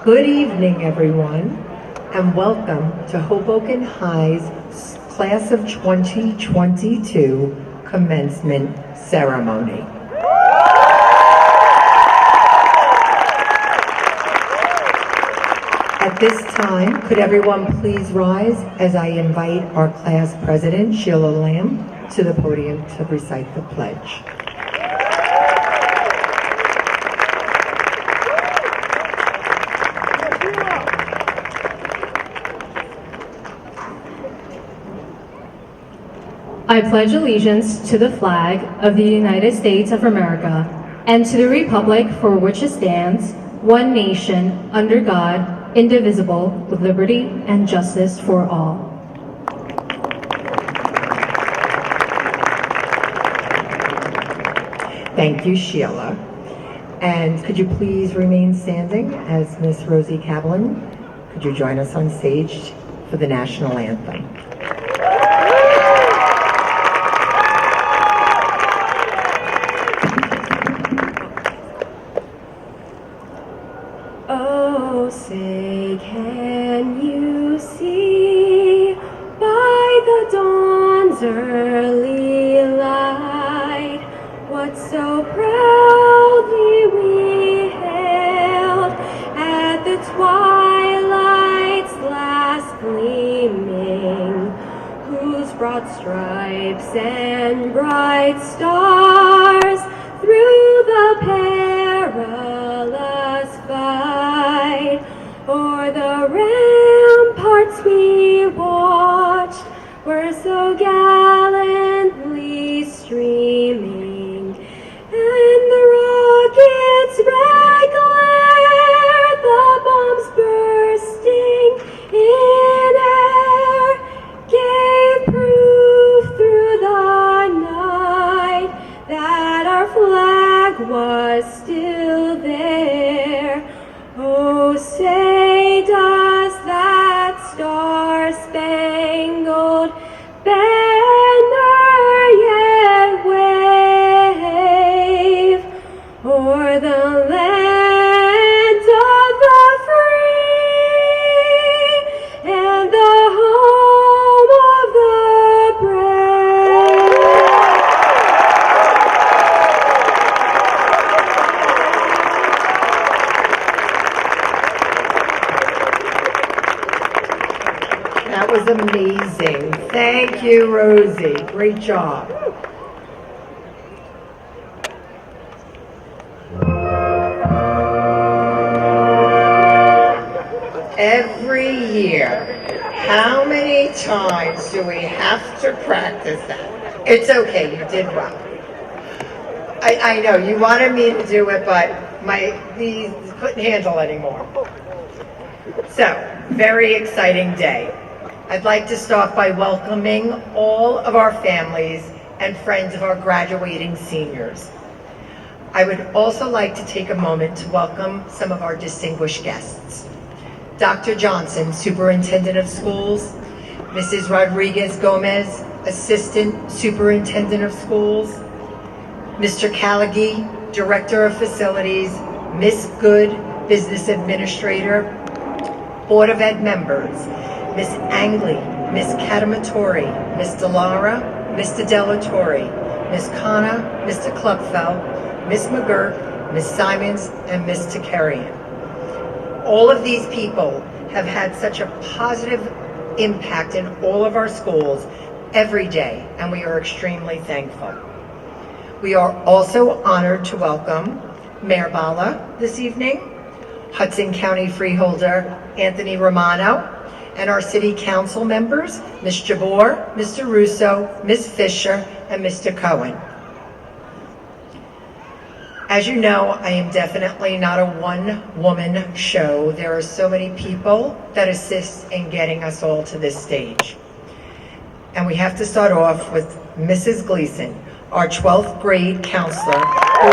Good evening, everyone, and welcome to Hoboken High's Class of 2022 Commencement Ceremony. At this time, could everyone please rise as I invite our class president, Sheillah Lamb, to the podium to recite the pledge. I pledge allegiance to the flag of the United States of America and to the republic for which it stands, one nation, under God, indivisible, with liberty and justice for all. Thank you, Sheillah. And could you please remain standing as Miss Rosie Cablin? Could you join us on stage for the national anthem? Oh, say, can you see by the dawn's early light what so proudly we hailed at the twilight's last gleaming, whose broad stripes and bright stars through the perilous fight o'er the ramparts we watched were so gallantly streaming, and the rockets' red glare, the bombs bursting in air, gave proof through the night that our flag was still there. Oh, say does that star-spangled banner yet wave o'er the land of the free and the home of the brave? That was amazing. Thank you, Rosie. Great job. Every year, how many times do we have to practice that? It's okay, you did well. I know, you wanted me to do it, but my knees couldn't handle anymore. So, very exciting day. I'd like to start by welcoming all of our families and friends of our graduating seniors. I would also like to take a moment to welcome some of our distinguished guests. Dr. Johnson, Superintendent of Schools, Mrs. Rodriguez Gomez, Assistant Superintendent of Schools, Mr. Callaghy, Director of Facilities, Ms. Good, Business Administrator, Board of Ed members, Ms. Angley, Ms. Cademartori, Ms. Dallara, Mr. Torre, Ms. Khanna, Mr. Kluepfel, Ms. McGurk, Ms. Simons, and Mr. Carrion. All of these people have had such a positive impact in all of our schools every day, and we are extremely thankful. We are also honored to welcome Mayor Bala this evening, Hudson County Freeholder Anthony Romano, and our City Council members, Ms. Jabor, Mr. Russo, Ms. Fisher, and Mr. Cohen. As you know, I am definitely not a one-woman show. There are so many people that assist in getting us all to this stage. And we have to start off with Mrs. Gleason, our 12th grade counselor, who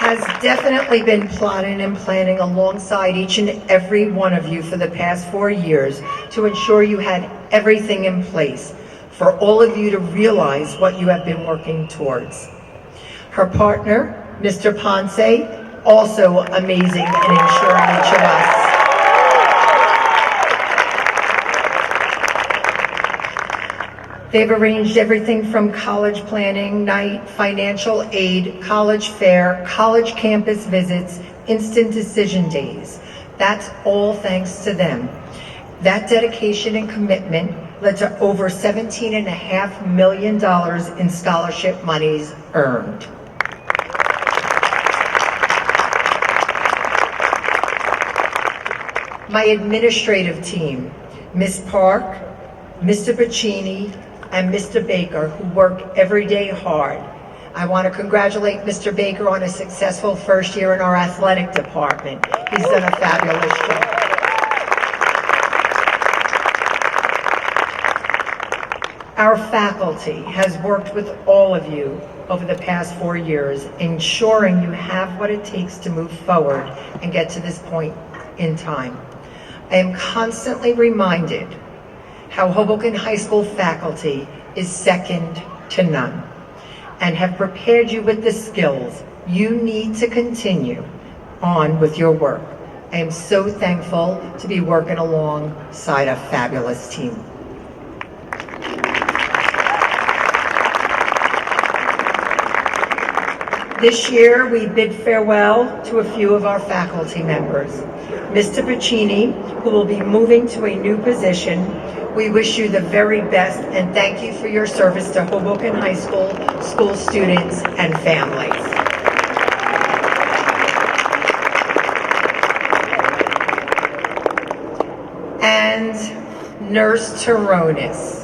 has definitely been plotting and planning alongside each and every one of you for the past 4 years to ensure you had everything in place for all of you to realize what you have been working towards. Her partner, Mr. Ponce, also amazing in ensuring each of us. They've arranged everything from college planning night, financial aid, college fair, college campus visits, instant decision days. That's all thanks to them. That dedication and commitment led to over $17.5 million in scholarship monies earned. My administrative team, Ms. Park, Mr. Piccini, and Mr. Baker, who work every day hard. I want to congratulate Mr. Baker on a successful first year in our athletic department. He's done a fabulous job. Our faculty has worked with all of you over the past 4 years, ensuring you have what it takes to move forward and get to this point in time. I am constantly reminded how Hoboken High School faculty is second to none and have prepared you with the skills you need to continue on with your work. I am so thankful to be working alongside a fabulous team. This year, we bid farewell to a few of our faculty members. Mr. Piccini, who will be moving to a new position, we wish you the very best and thank you for your service to Hoboken High School, school students, and families. And Nurse Taronis,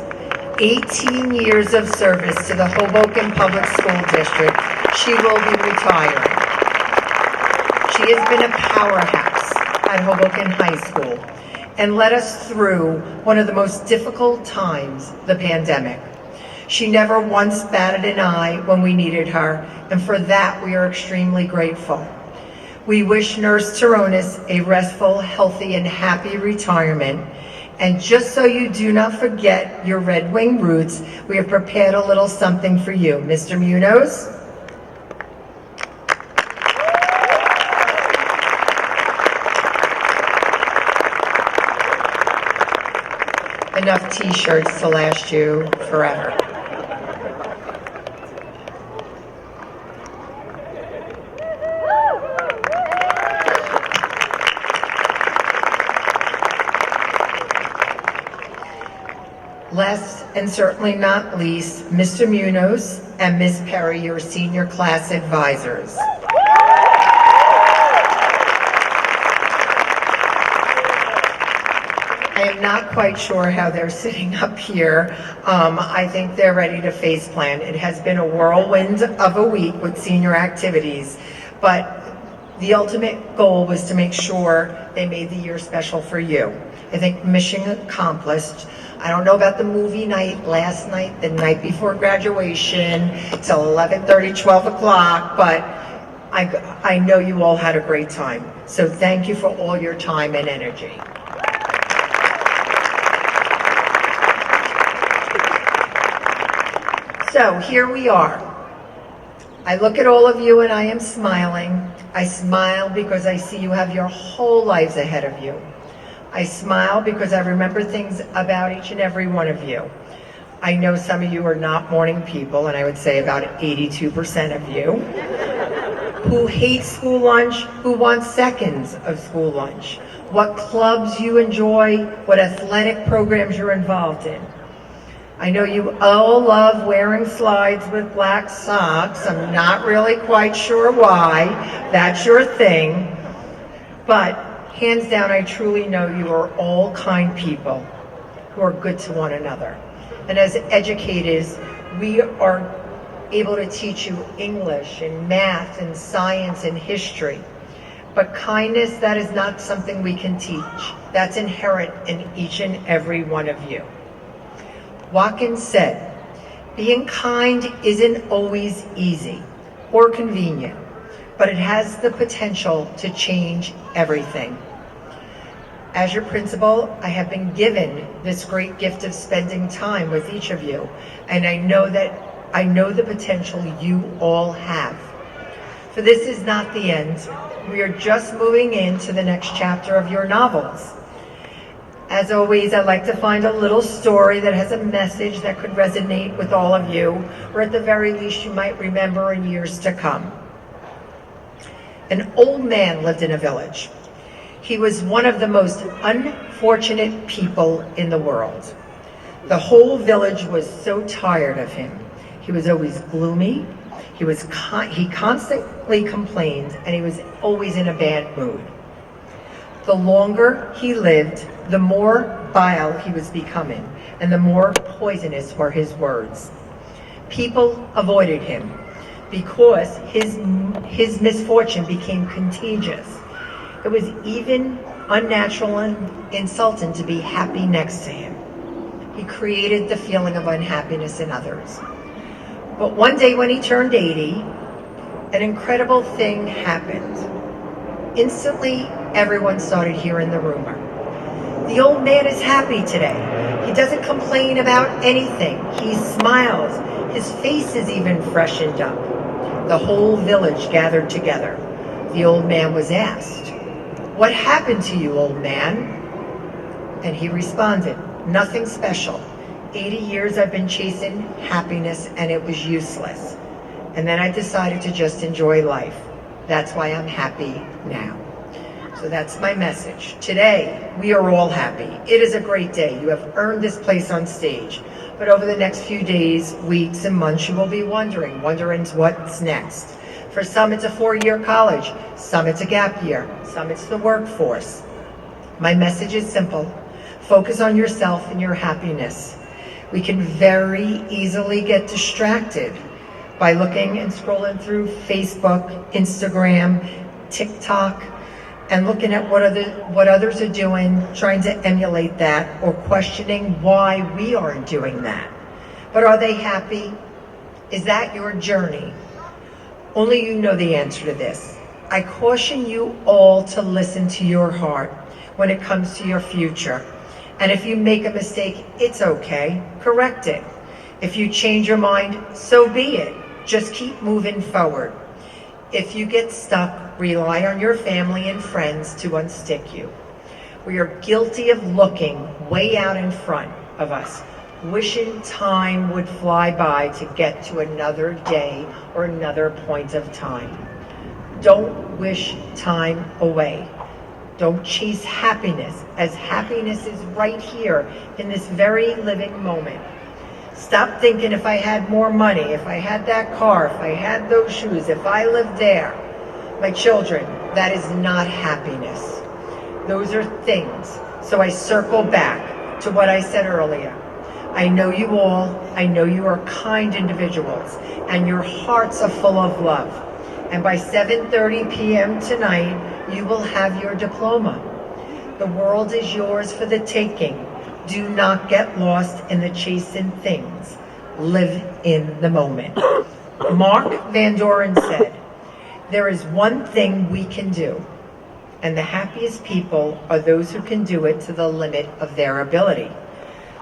18 years of service to the Hoboken Public School District. She will be retiring. She has been a powerhouse at Hoboken High School and led us through one of the most difficult times, the pandemic. She never once batted an eye when we needed her, and for that we are extremely grateful. We wish Nurse Taronis a restful, healthy, and happy retirement. And just so you do not forget your Red Wing roots, we have prepared a little something for you. Mr. Munoz? Enough t-shirts to last you forever. Last and certainly not least, Mr. Munoz and Ms. Perry, your senior class advisors. I am not quite sure how they're sitting up here. I think they're ready to face plan. It has been a whirlwind of a week with senior activities, but The ultimate goal was to make sure they made the year special for you. I think mission accomplished. I don't know about the movie night last night, the night before graduation, till 11:30, 12 o'clock, but I know you all had a great time. So thank you for all your time and energy. So here we are. I look at all of you and I am smiling. I smile because I see you have your whole lives ahead of you. I smile because I remember things about each and every one of you. I know some of you are not morning people, and I would say about 82% of you, who hate school lunch, who want seconds of school lunch, what clubs you enjoy, what athletic programs you're involved in. I know you all love wearing slides with black socks. I'm not really quite sure why. That's your thing. But hands down, I truly know you are all kind people who are good to one another. And as educators, we are able to teach you English and math and science and history. But kindness, that is not something we can teach. That's inherent in each and every one of you. Watkins said, being kind isn't always easy or convenient, but it has the potential to change everything. As your principal, I have been given this great gift of spending time with each of you, and I know the potential you all have. For this is not the end. We are just moving into the next chapter of your novels. As always, I like to find a little story that has a message that could resonate with all of you, or at the very least you might remember in years to come. An old man lived in a village. He was one of the most unfortunate people in the world. The whole village was so tired of him. He was always gloomy, he constantly complained, and he was always in a bad mood. The longer he lived, the more vile he was becoming, and the more poisonous were his words. People avoided him because his misfortune became contagious. It was even unnatural and insulting to be happy next to him. He created the feeling of unhappiness in others. But one day when he turned 80, an incredible thing happened. Instantly, everyone started hearing the rumor. The old man is happy today. He doesn't complain about anything. He smiles. His face is even freshened up. The whole village gathered together. The old man was asked, "What happened to you, old man?" And he responded, "Nothing special. 80 years I've been chasing happiness and it was useless. And then I decided to just enjoy life. That's why I'm happy now." So that's my message. Today, we are all happy. It is a great day. You have earned this place on stage. But over the next few days, weeks, and months, you will be wondering what's next. For some, it's a 4-year college. Some, it's a gap year. Some, it's the workforce. My message is simple. Focus on yourself and your happiness. We can very easily get distracted by looking and scrolling through Facebook, Instagram, TikTok, and looking at what others are doing, trying to emulate that, or questioning why we aren't doing that. But are they happy? Is that your journey? Only you know the answer to this. I caution you all to listen to your heart when it comes to your future. And if you make a mistake, it's okay. Correct it. If you change your mind, so be it. Just keep moving forward. If you get stuck, rely on your family and friends to unstick you. We are guilty of looking way out in front of us, wishing time would fly by to get to another day or another point of time. Don't wish time away. Don't chase happiness, as happiness is right here in this very living moment. Stop thinking, if I had more money, if I had that car, if I had those shoes, if I lived there. My children, that is not happiness. Those are things. So I circle back to what I said earlier. I know you all. I know you are kind individuals, and your hearts are full of love. And by 7:30 p.m. tonight, you will have your diploma. The world is yours for the taking. Do not get lost in the chasing things. Live in the moment. Mark Van Doren said, "There is one thing we can do, and the happiest people are those who can do it to the limit of their ability.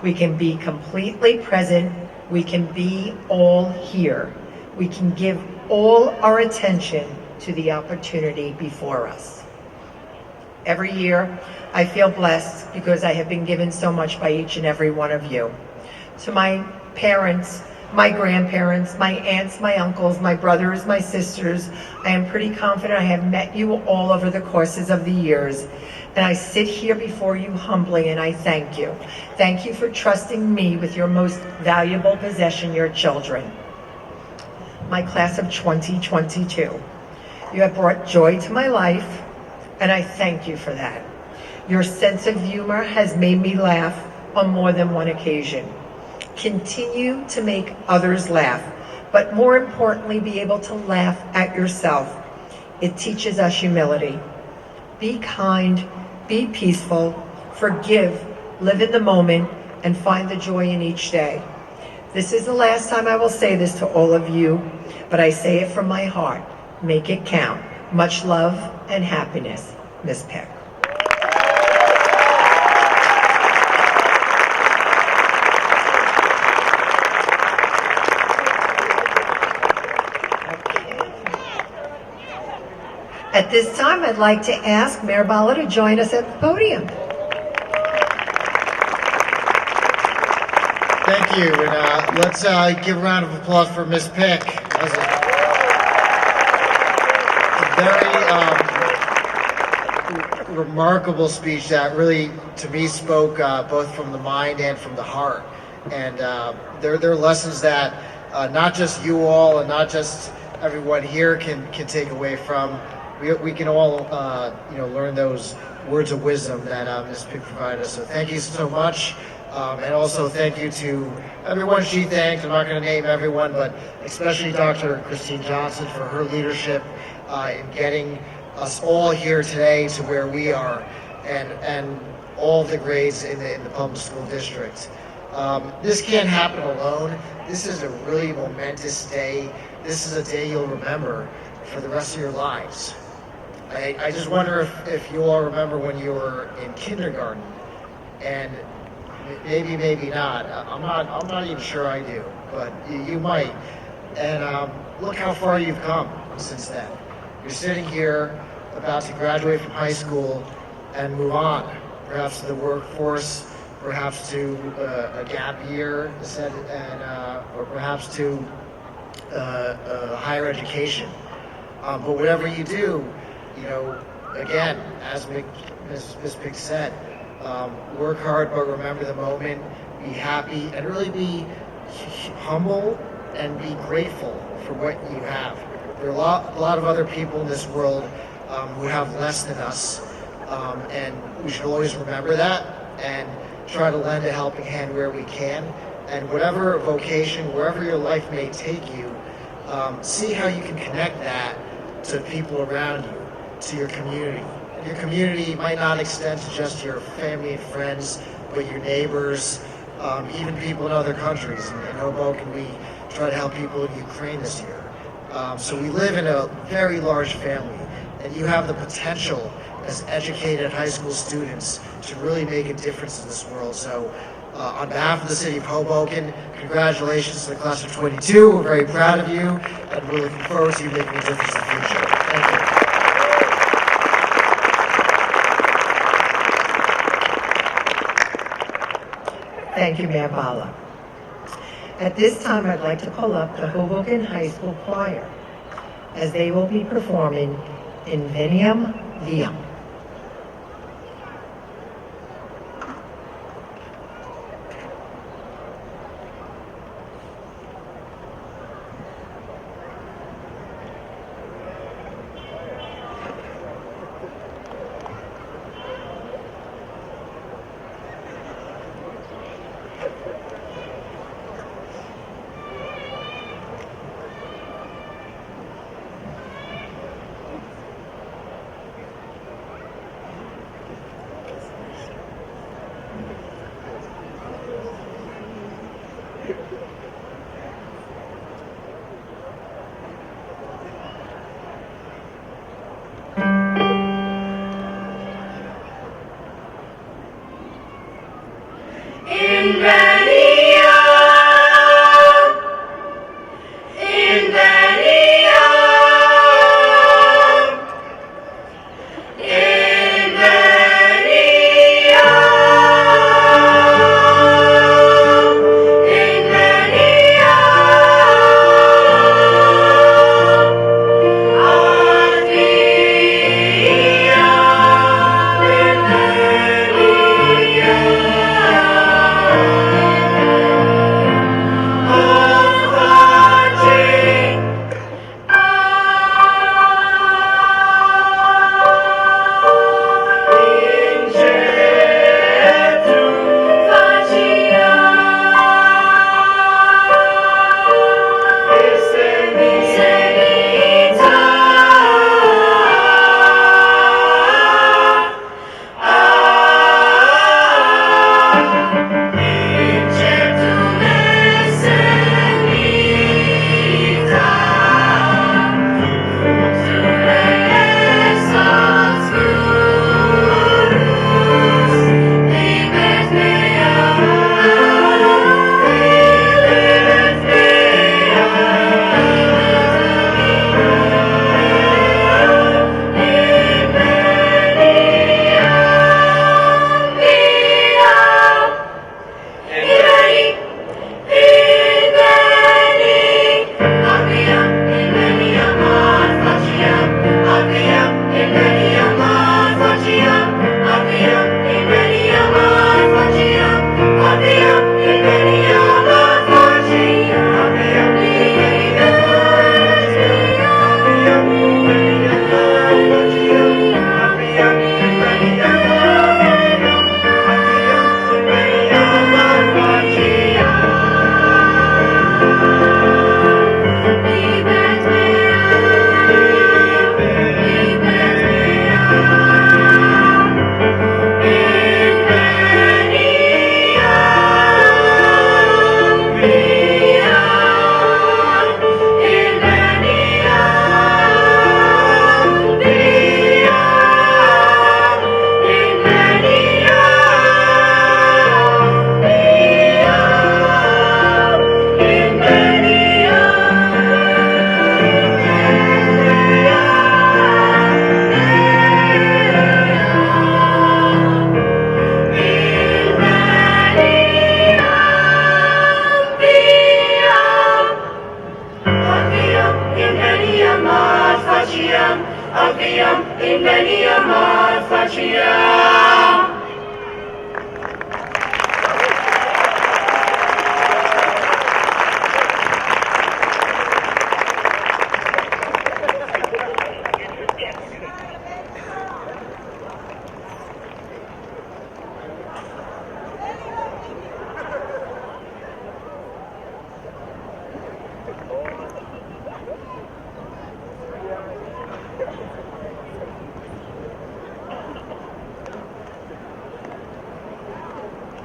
We can be completely present. We can be all here. We can give all our attention to the opportunity before us." Every year, I feel blessed because I have been given so much by each and every one of you. To my parents, my grandparents, my aunts, my uncles, my brothers, my sisters, I am pretty confident I have met you all over the courses of the years. And I sit here before you humbly and I thank you. Thank you for trusting me with your most valuable possession, your children. My class of 2022. You have brought joy to my life, and I thank you for that. Your sense of humor has made me laugh on more than one occasion. Continue to make others laugh, but more importantly, be able to laugh at yourself. It teaches us humility. Be kind, be peaceful, forgive, live in the moment, and find the joy in each day. This is the last time I will say this to all of you, but I say it from my heart. Make it count. Much love and happiness, Miss Peck. At this time, I'd like to ask Mayor Bala to join us at the podium. Thank you, and let's give a round of applause for Miss Pick. That was a very remarkable speech that really, to me, spoke both from the mind and from the heart. And there are lessons that not just you all and not just everyone here can take away from. We can all learn those words of wisdom that Ms. Pick provided us. So thank you so much. And also thank you to everyone she thanked. I'm not going to name everyone, but especially Dr. Christine Johnson for her leadership in getting us all here today to where we are, and all of the grades in the public school district. This can't happen alone. This is a really momentous day. This is a day you'll remember for the rest of your lives. I just wonder if you all remember when you were in kindergarten, and maybe not. I'm not even sure I do, but you might. And look how far you've come since then. You're sitting here about to graduate from high school and move on, perhaps to the workforce, perhaps to a gap year, or perhaps to higher education. But whatever you do, again, as Ms. Pick said, work hard, but remember the moment, be happy, and really be humble and be grateful for what you have. There are a lot of other people in this world who have less than us, and we should always remember that and try to lend a helping hand where we can. And whatever vocation, wherever your life may take you, see how you can connect that to people around you, to your community. Your community might not extend to just your family and friends, but your neighbors, even people in other countries. In Hoboken, we try to help people in Ukraine this year. So we live in a very large family, and you have the potential as educated high school students to really make a difference in this world. So on behalf of the city of Hoboken, congratulations to the class of 22. We're very proud of you, and we're looking forward to you making a difference in the future. Thank you. Thank you, Mayor Bala. At this time, I'd like to call up the Hoboken High School Choir, as they will be performing in Veniam Viam.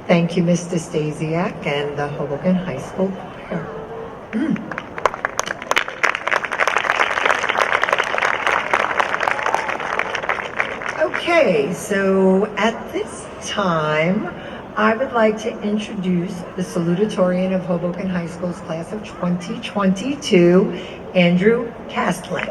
Thank you, Mr. Stasiak and the Hoboken High School Choir. Okay, so at this time, I would like to introduce the salutatorian of Hoboken High School's class of 2022, Andrew Castling.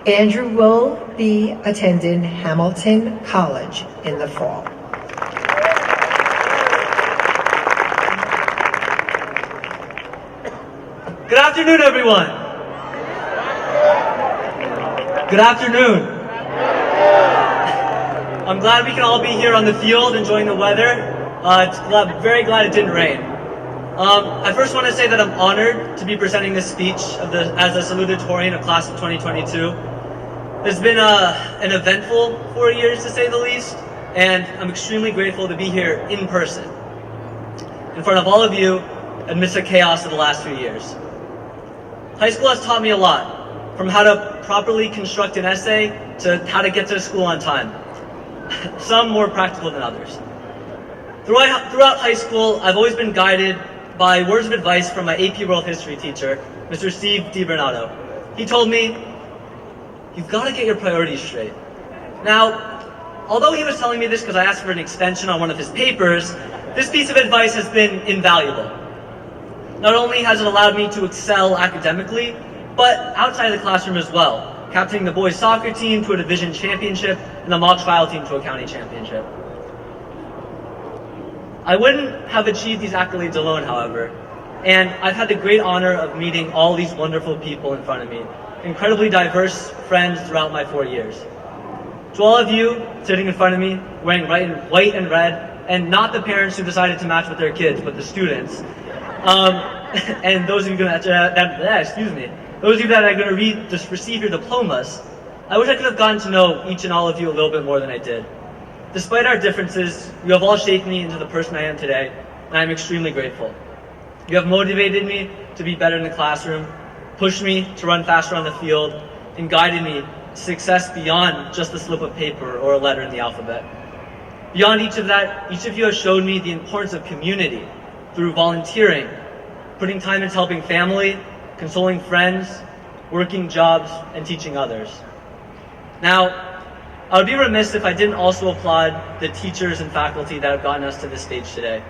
Andrew will be attending Hamilton College in the fall. Good afternoon, everyone. Good afternoon. I'm glad we can all be here on the field enjoying the weather. Very glad it didn't rain. I first want to say that I'm honored to be presenting this speech as a salutatorian of class of 2022. It's been an eventful 4 years, to say the least, and I'm extremely grateful to be here in person, in front of all of you, amidst the chaos of the last few years. High school has taught me a lot, from how to properly construct an essay to how to get to school on time. Some more practical than others. Throughout high school, I've always been guided by words of advice from my AP World History teacher, Mr. Steve DiBernardo. He told me, you've got to get your priorities straight. Now, although he was telling me this because I asked for an extension on one of his papers, this piece of advice has been invaluable. Not only has it allowed me to excel academically, but outside the classroom as well, captaining the boys soccer team to a division championship and the mock trial team to a county championship. I wouldn't have achieved these accolades alone, however, and I've had the great honor of meeting all these wonderful people in front of me, incredibly diverse friends throughout my 4 years. To all of you sitting in front of me, wearing white and red, and not the parents who decided to match with their kids, but the students, and those of you those of you that are going to receive your diplomas, I wish I could have gotten to know each and all of you a little bit more than I did. Despite our differences, you have all shaped me into the person I am today, and I'm extremely grateful. You have motivated me to be better in the classroom, pushed me to run faster on the field, and guided me to success beyond just a slip of paper or a letter in the alphabet. Beyond each of that, each of you has shown me the importance of community through volunteering, putting time into helping family, consoling friends, working jobs, and teaching others. Now, I would be remiss if I didn't also applaud the teachers and faculty that have gotten us to this stage today.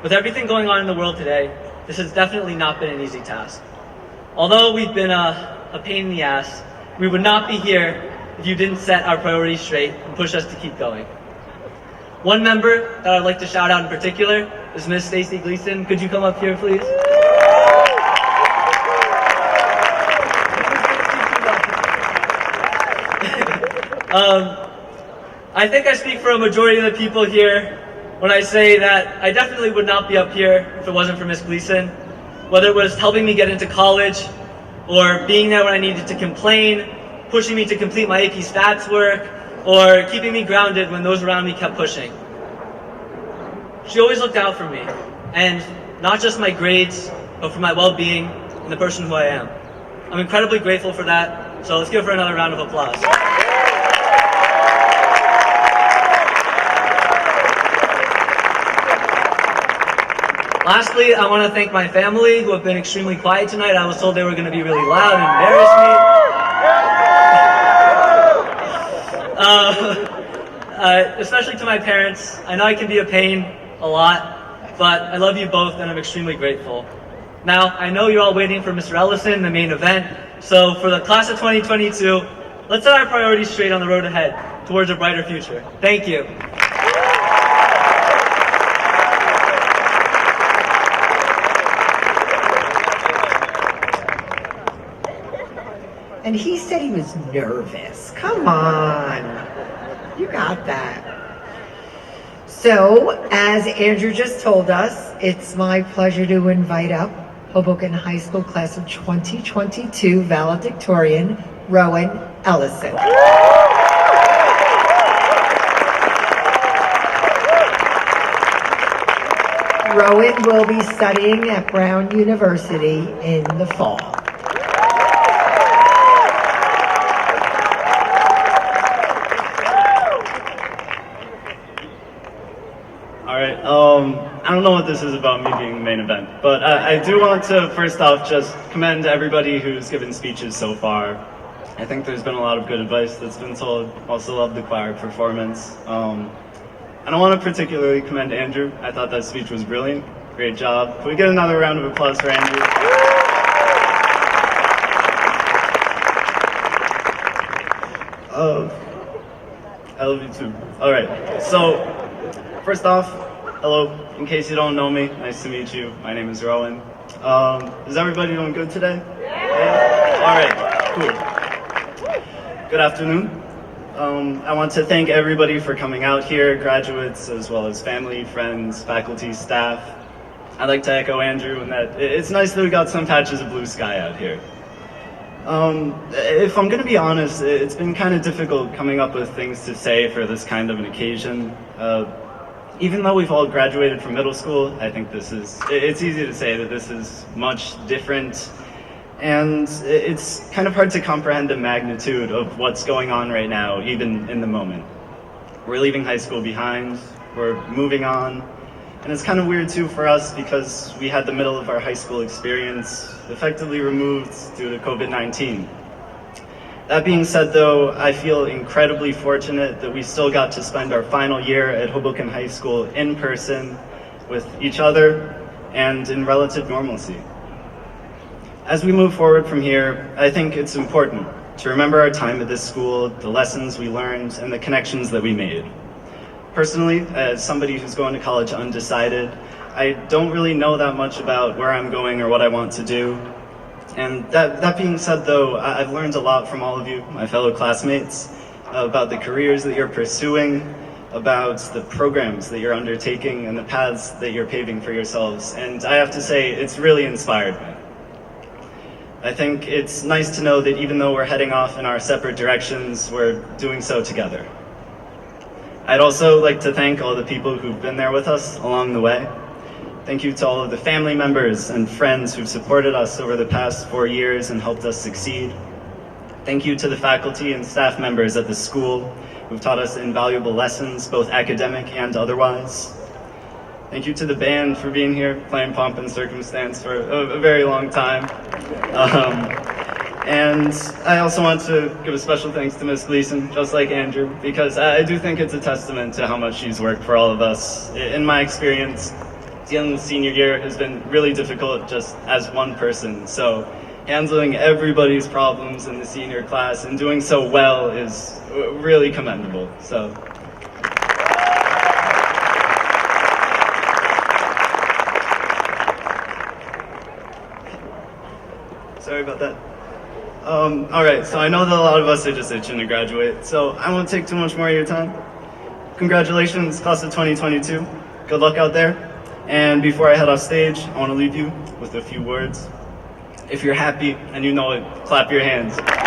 With everything going on in the world today, this has definitely not been an easy task. Although we've been a pain in the ass, we would not be here if you didn't set our priorities straight and push us to keep going. One member that I'd like to shout out in particular is Ms. Staci Gleason. Could you come up here, please? I think I speak for a majority of the people here when I say that I definitely would not be up here if it wasn't for Ms. Gleason. Whether it was helping me get into college, or being there when I needed to complain, pushing me to complete my AP stats work, or keeping me grounded when those around me kept pushing. She always looked out for me, and not just my grades, but for my well-being and the person who I am. I'm incredibly grateful for that, so let's give her another round of applause. Lastly, I want to thank my family who have been extremely quiet tonight. I was told they were going to be really loud and embarrass me. Especially to my parents. I know I can be a pain a lot, but I love you both and I'm extremely grateful. Now, I know you're all waiting for Mr. Ellison, the main event, so for the class of 2022, let's set our priorities straight on the road ahead towards a brighter future. Thank you. And he said he was nervous. Come on. You got that. So, as Andrew just told us, it's my pleasure to invite up Hoboken High School class of 2022 valedictorian, Rowan Ellison. Rowan will be studying at Brown University in the fall. I don't know what this is about me being the main event, but I do want to first off just commend everybody who's given speeches so far. I think there's been a lot of good advice that's been told. Also love the choir performance. And I want to particularly commend Andrew. I thought that speech was brilliant. Great job. Can we get another round of applause for Andrew? I love you too. All right, so first off, hello. In case you don't know me, nice to meet you. My name is Rowan. Is everybody doing good today? Yeah? All right, cool. Good afternoon. I want to thank everybody for coming out here, graduates, as well as family, friends, faculty, staff. I'd like to echo Andrew in that it's nice that we got some patches of blue sky out here. If I'm going to be honest, it's been kind of difficult coming up with things to say for this kind of an occasion. Even though we've all graduated from middle school, I think it's easy to say that this is much different, and it's kind of hard to comprehend the magnitude of what's going on right now, even in the moment. We're leaving high school behind, we're moving on, and it's kind of weird too for us because we had the middle of our high school experience effectively removed due to COVID-19. That being said though, I feel incredibly fortunate that we still got to spend our final year at Hoboken High School in person with each other and in relative normalcy. As we move forward from here, I think it's important to remember our time at this school, the lessons we learned, and the connections that we made. Personally, as somebody who's going to college undecided, I don't really know that much about where I'm going or what I want to do. And that being said though, I've learned a lot from all of you, my fellow classmates, about the careers that you're pursuing, about the programs that you're undertaking, and the paths that you're paving for yourselves. And I have to say, it's really inspired me. I think it's nice to know that even though we're heading off in our separate directions, we're doing so together. I'd also like to thank all the people who've been there with us along the way. Thank you to all of the family members and friends who've supported us over the past 4 years and helped us succeed. Thank you to the faculty and staff members at the school who've taught us invaluable lessons, both academic and otherwise. Thank you to the band for being here, playing Pomp and Circumstance for a very long time. And I also want to give a special thanks to Miss Gleason, just like Andrew, because I do think it's a testament to how much she's worked for all of us. In my experience, dealing with senior year has been really difficult just as one person. So handling everybody's problems in the senior class and doing so well is really commendable. So. Sorry about that. All right, so I know that a lot of us are just itching to graduate, so I won't take too much more of your time. Congratulations, class of 2022. Good luck out there. And before I head off stage, I want to leave you with a few words. If you're happy and you know it, clap your hands. Thank you.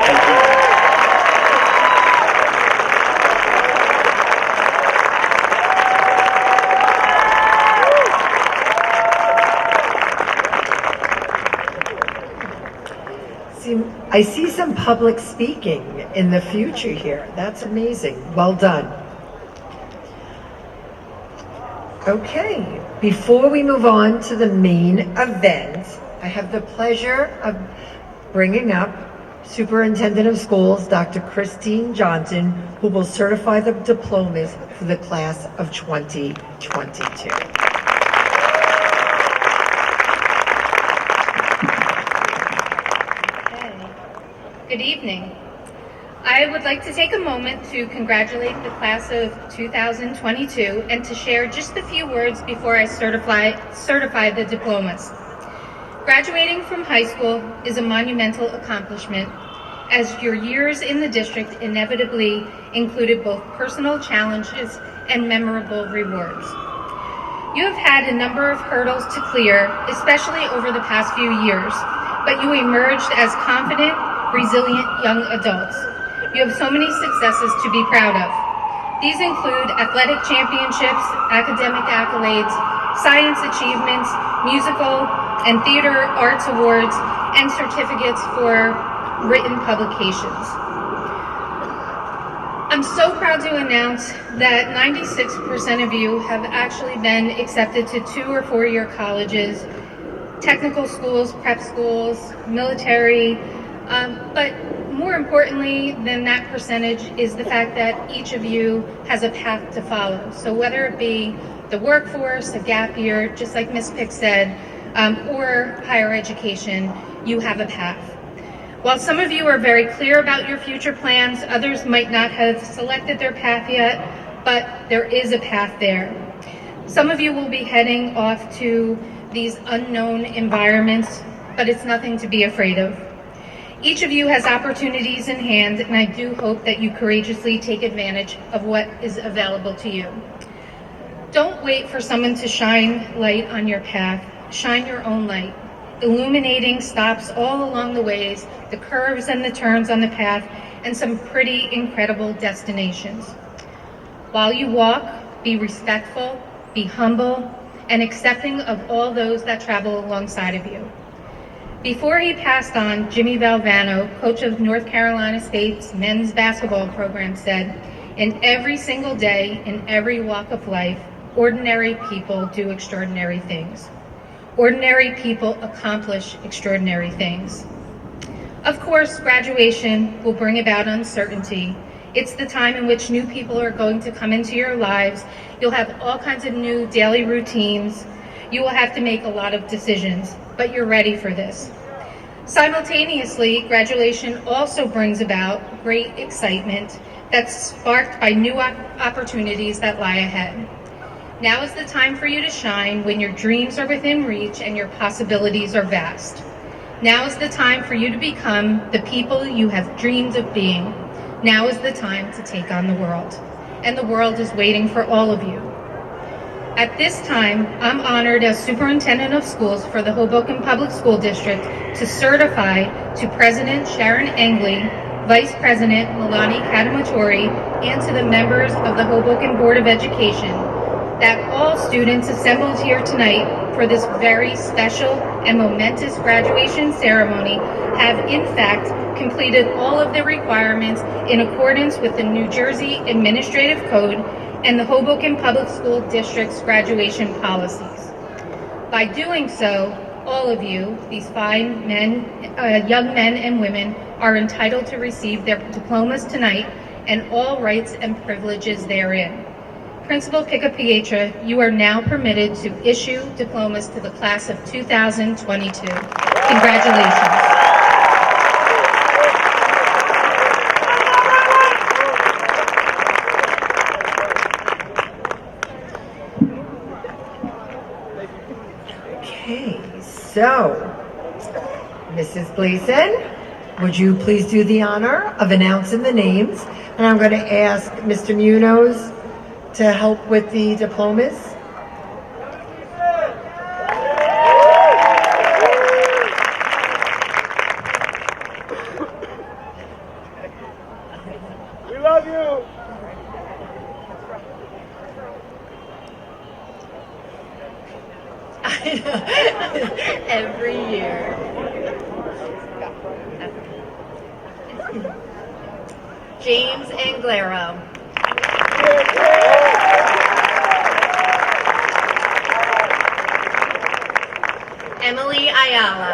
I see some public speaking in the future here. That's amazing. Well done. Okay, before we move on to the main event, I have the pleasure of bringing up Superintendent of Schools, Dr. Christine Johnson, who will certify the diplomas for the class of 2022. Good evening. I would like to take a moment to congratulate the class of 2022 and to share just a few words before I certify the diplomas. Graduating from high school is a monumental accomplishment, as your years in the district inevitably included both personal challenges and memorable rewards. You have had a number of hurdles to clear, especially over the past few years, but you emerged as confident, resilient young adults. You have so many successes to be proud of. These include athletic championships, academic accolades, science achievements, musical and theater arts awards, and certificates for written publications. I'm so proud to announce that 96% of you have actually been accepted to 2 or 4 year colleges, technical schools, prep schools, military, but more importantly than that percentage is the fact that each of you has a path to follow. So whether it be the workforce, a gap year, just like Ms. Pick said, or higher education, you have a path. While some of you are very clear about your future plans, others might not have selected their path yet, but there is a path there. Some of you will be heading off to these unknown environments, but it's nothing to be afraid of. Each of you has opportunities in hand, and I do hope that you courageously take advantage of what is available to you. Don't wait for someone to shine light on your path. Shine your own light, illuminating stops all along the ways, the curves and the turns on the path, and some pretty incredible destinations. While you walk, be respectful, be humble, and accepting of all those that travel alongside of you. Before he passed on, Jimmy Valvano, coach of North Carolina State's men's basketball program, said, "In every single day, in every walk of life, ordinary people do extraordinary things. Ordinary people accomplish extraordinary things." Of course, graduation will bring about uncertainty. It's the time in which new people are going to come into your lives. You'll have all kinds of new daily routines. You will have to make a lot of decisions, but you're ready for this. Simultaneously, graduation also brings about great excitement that's sparked by new opportunities that lie ahead. Now is the time for you to shine when your dreams are within reach and your possibilities are vast. Now is the time for you to become the people you have dreamed of being. Now is the time to take on the world, and the world is waiting for all of you. At this time, I'm honored as Superintendent of Schools for the Hoboken Public School District to certify to President Sharyn Angley, Vice President Malani Cademartori, and to the members of the Hoboken Board of Education that all students assembled here tonight for this very special and momentous graduation ceremony have in fact completed all of the requirements in accordance with the New Jersey Administrative Code and the Hoboken Public School District's graduation policies. By doing so, all of you, these fine men, young men and women, are entitled to receive their diplomas tonight and all rights and privileges therein. Principal Piccapietra, you are now permitted to issue diplomas to the class of 2022. Congratulations. Okay, so, Mrs. Gleason, would you please do the honor of announcing the names? And I'm going to ask Mr. Munoz to help with the diplomas. We love you. I know. Every year. James Anglero. Emelie Ayala.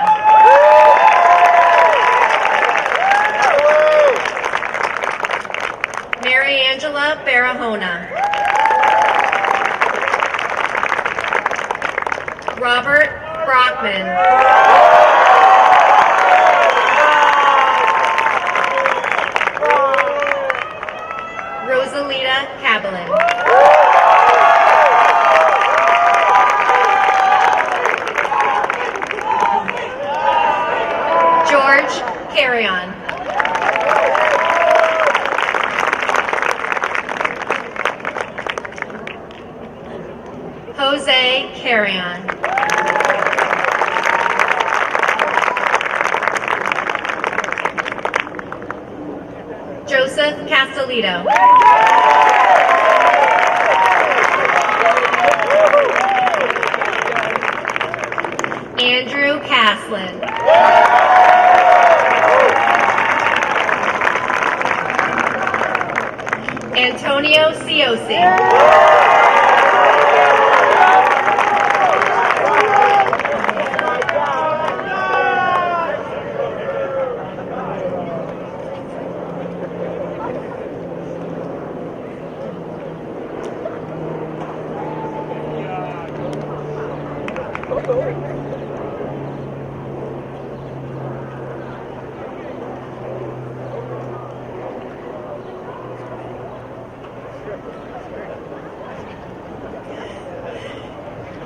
Mary Angela Barahona. Robert Brockman. Rosalita Cabalin. George Carrion. Jose Carrion. Joseph Castellito. Andrew Caslin. Antonio Ciosi.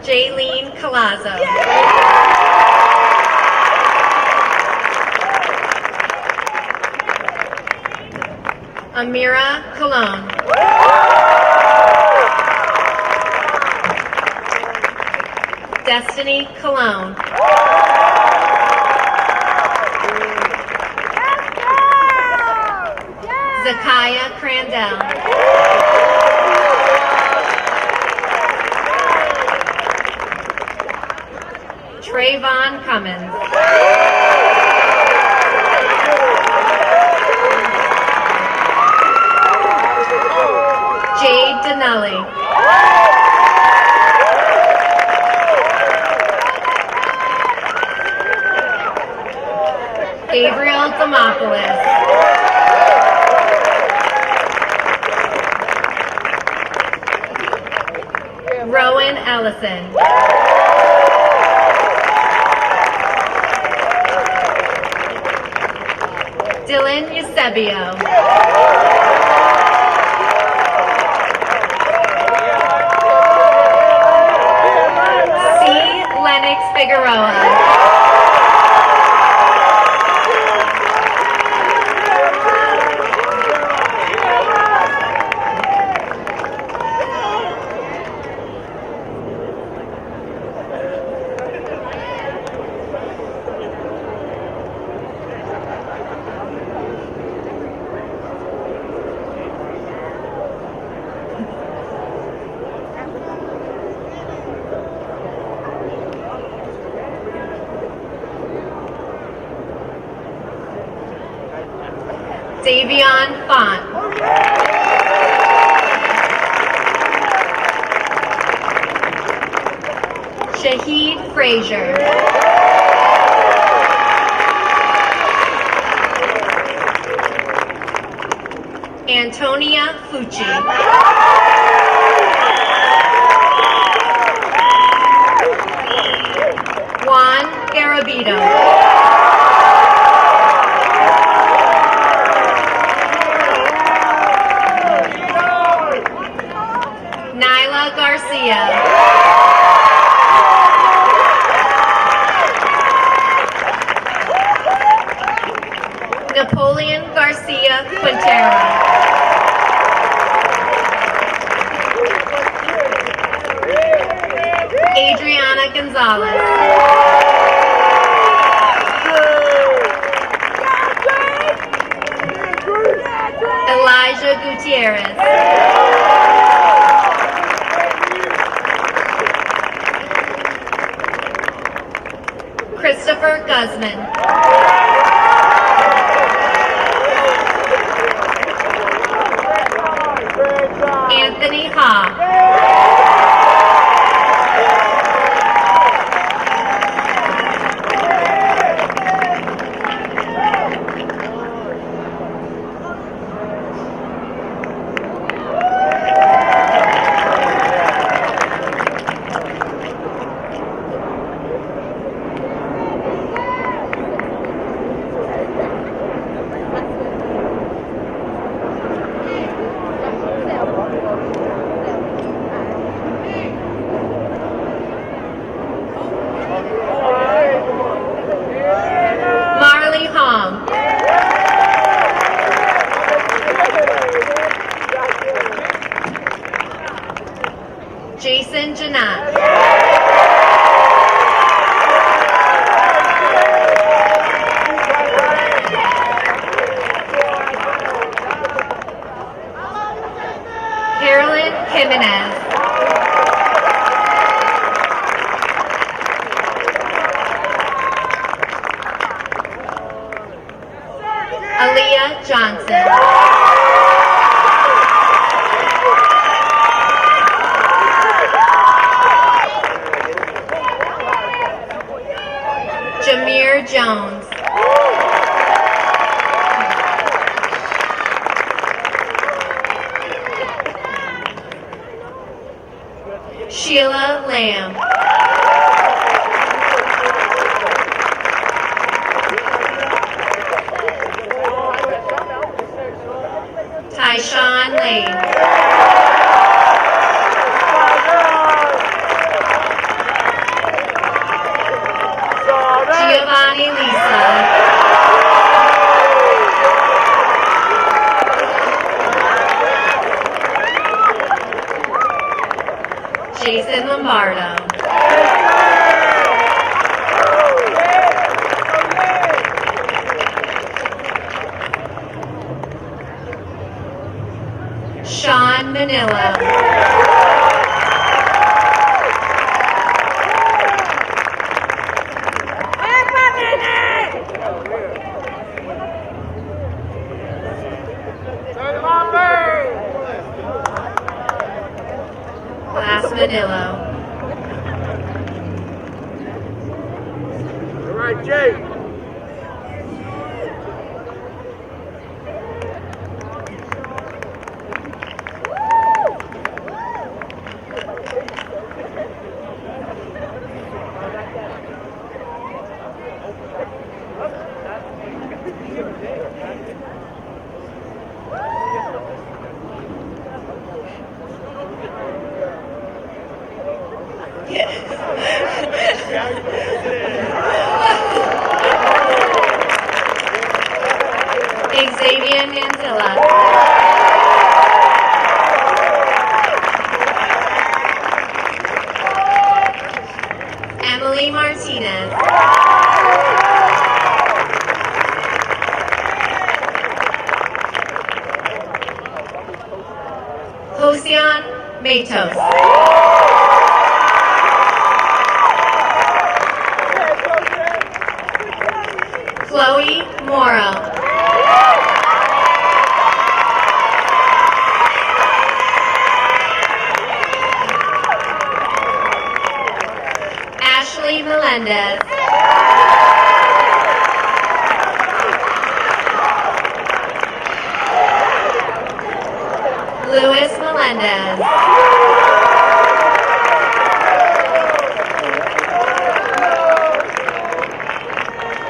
Jaylene Colazo. Amira Colon. Destiny Cologne. Zakaya Crandell. Trayvon Cummins. Jade Dinelli. Gabriel Allison. Dylan Eusebio. C. Lennox Figueroa. Davion Font. Shahid Frazier. Antonia Fucci. Juan Garabito. Nyla Garcia. Napoleon Garcia Quintero. Adriana Gonzalez. Elijah Gutierrez. Christopher Guzman. Anthony Ha. Jason Janat. Carolyn Jimenez. Aaliyah Johnson. Jameer Jones. Sheillah Lamb. Tyshawn Lane. Giovanni Lisa. Jason Lombardo. Sean Manila. Manillo. All right, Jay. Ocean Matos. Chloe Morrow. Ashley Melendez. Luis Melendez.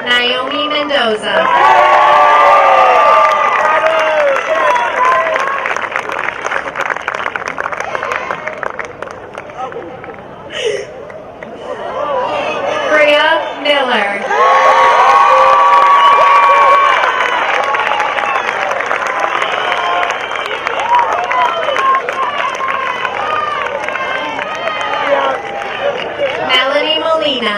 Naomi Mendoza. Priya Miller. Melanie Molina.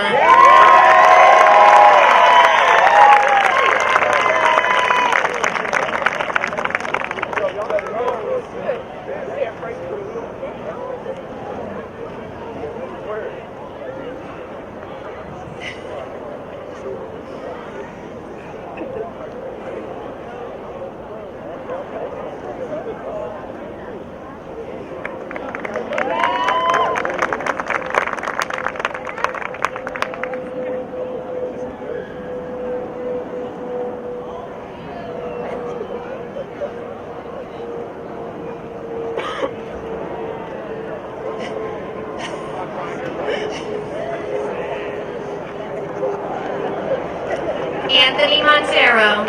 Anthony Montero.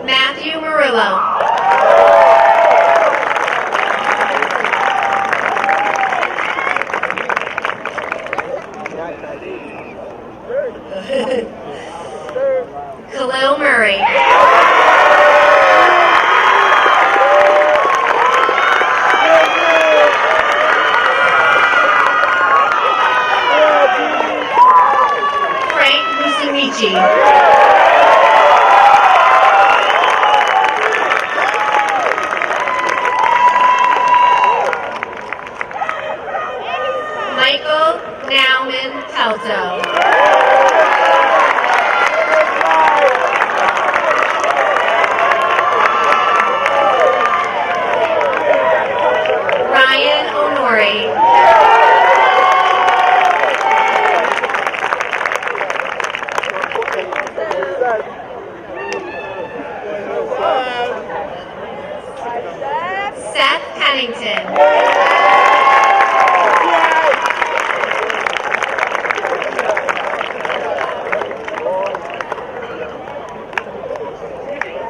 Matthew Murillo. Khalil Murray. Frank Musumeci. Michael Nauman Pelto. Ryan Honori. Seth Pennington.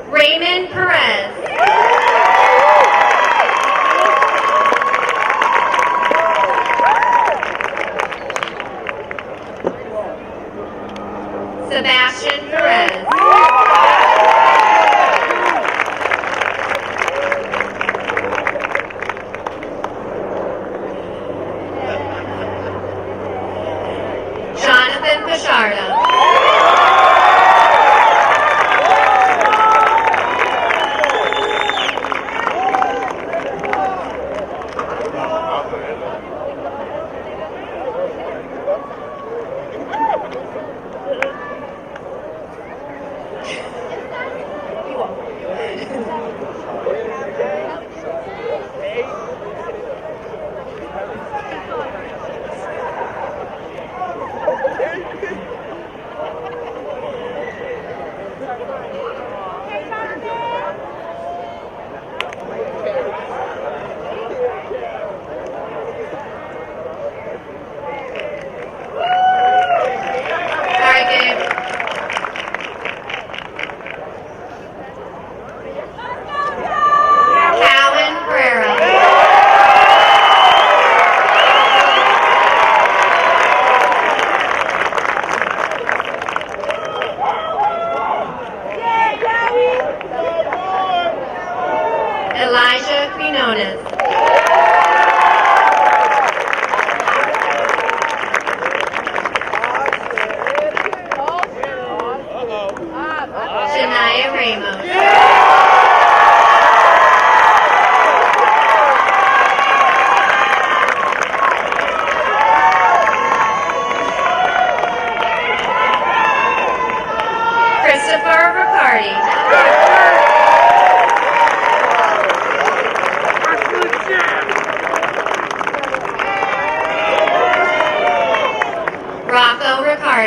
Raymond Perez.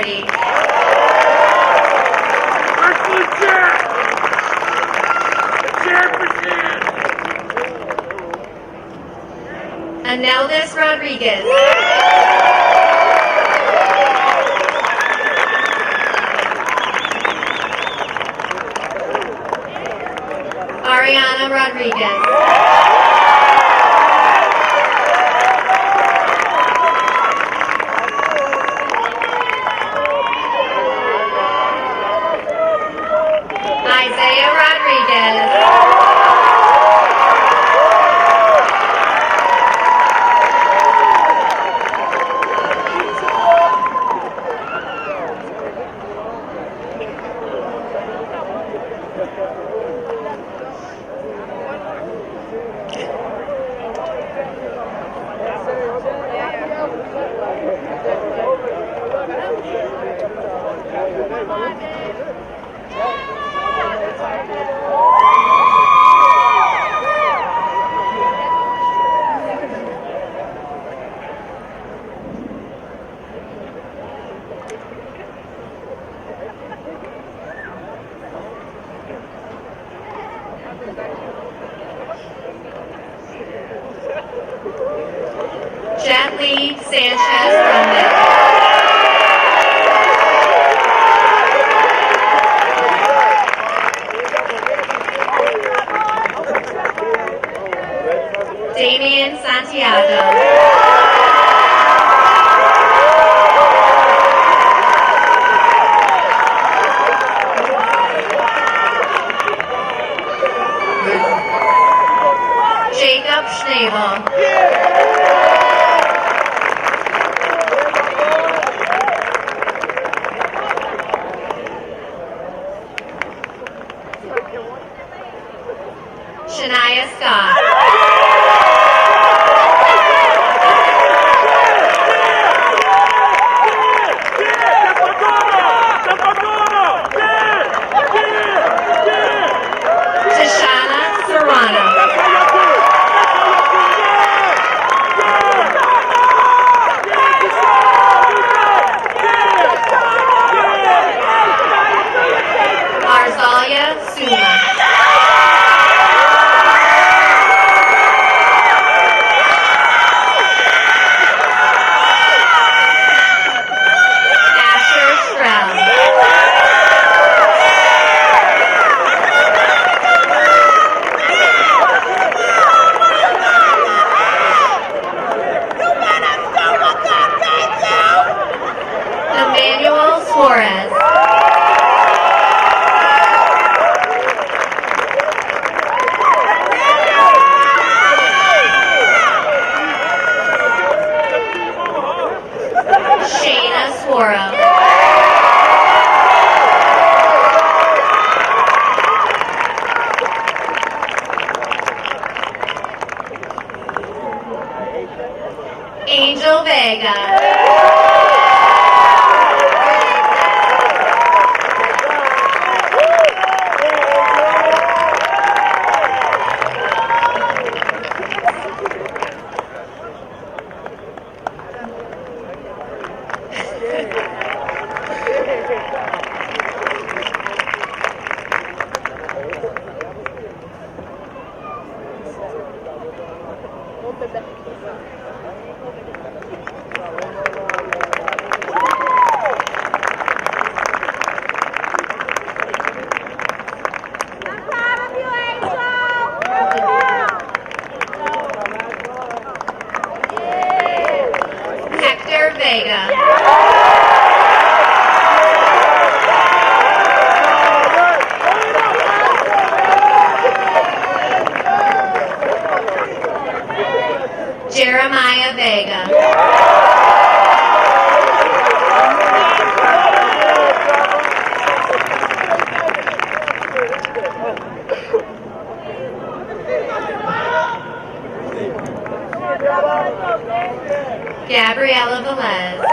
party. Aneldes Rodriguez. Ariana Rodriguez. Isaiah Rodriguez. Lee Sanchez Romney. Damian Santiago. Jacob Schnabel. Shania Scott. Tashana Serrano. Arzalia Suma. Torres. Shayna Sworo. Angel Vega. Jeremiah Vega. Gabriela Velez.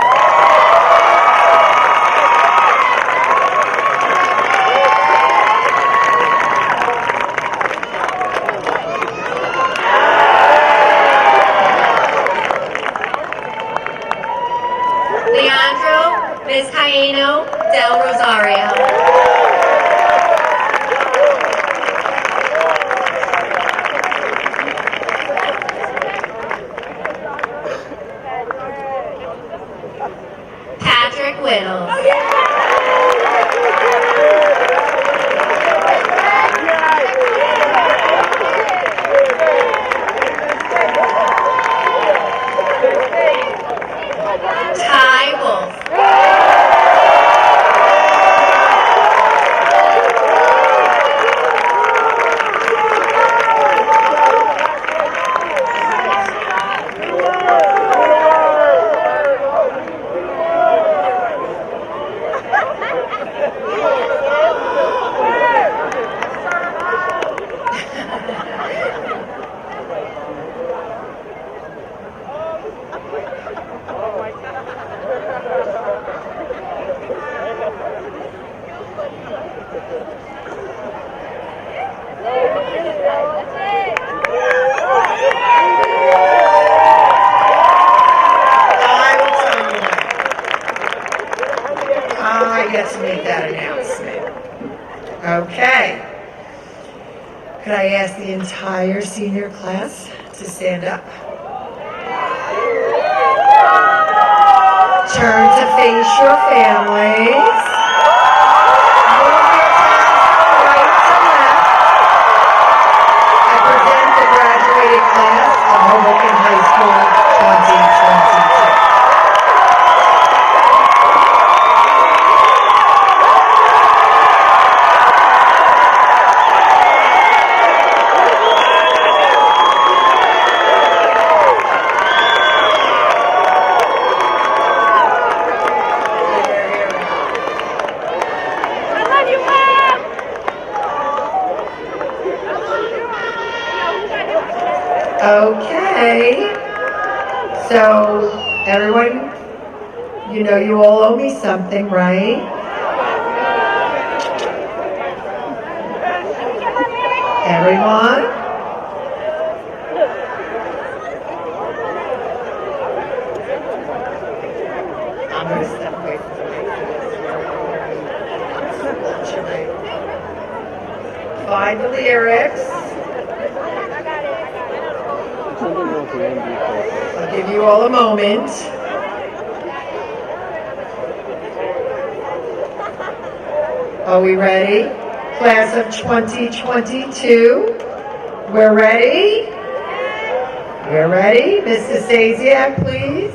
Ms. Cayeno Del Rosario. Patrick Whittles. Ty Wolf. I get to make that announcement. Okay. Could I ask the entire senior class to stand up? Turn to face your families. Move your hands from right to left. I present the graduating class of Hoboken High School 2022. Okay, so everyone, you know you all owe me something, right? Everyone? I'm going to step away from the mic. Find the lyrics. I'll give you all a moment. Are we ready? Class of 2022. We're ready? We're ready? Mrs. Stasiak, please.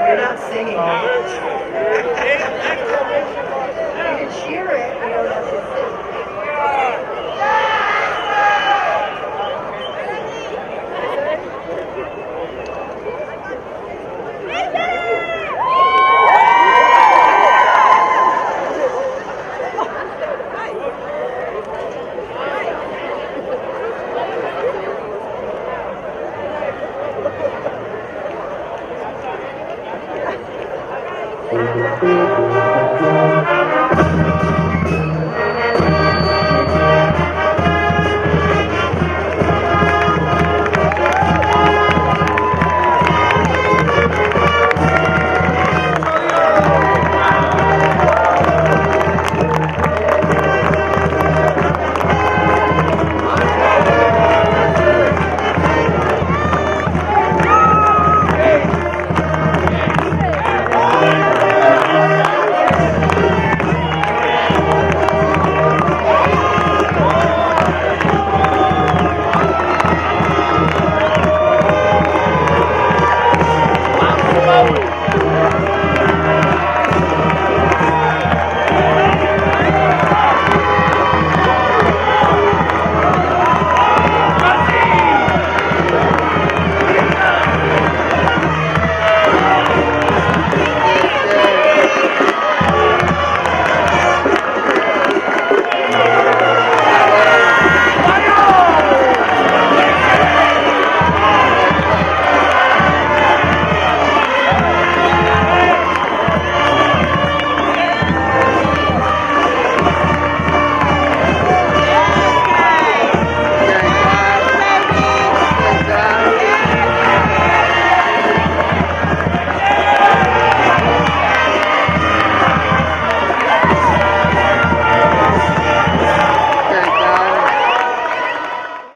You're not singing. You can cheer it. You don't have to sing.